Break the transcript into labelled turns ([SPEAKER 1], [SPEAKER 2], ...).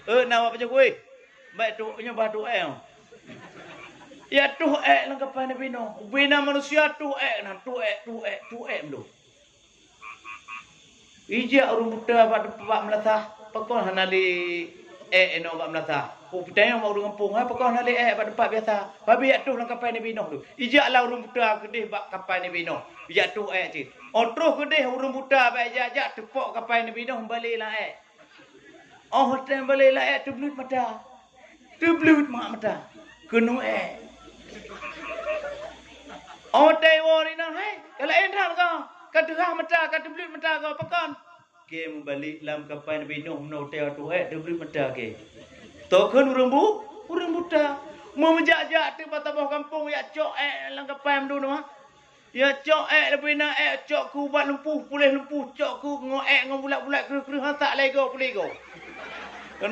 [SPEAKER 1] Nawak macam kuih. Baik tu nyembah tu ya tu lang kapan ni bino. Bina manusia tu nah tu tu Ija urung buta pak melatah. Pakon hanali eno pak melatah. Putanya mau urung kampung pakon hanali pak tempat biasa. Babi ya tu lang kapan ni bino tu. Ija lah urung buta kedih pak kapan ni bino. Ya tu cik. Otro kedih urung buta pak ja tepok kapan ni bino balik lah Oh hotel balik lah tu belut mata. Tu belut mak mata. Kenu Oh dewa ni nah kalau entah kau kaderah mata kata belut mata kau pakon. Game balik lam kapan bino no hotel tu tu belut mata ke. Token urung buta. Mau menjak-jak tu patah kampung ya cok lang kapan tu mah. Ya cok lebih nak cok ku buat lumpuh pulih lumpuh cok ku ngoek ngom bulat-bulat kru-kru hatak lego.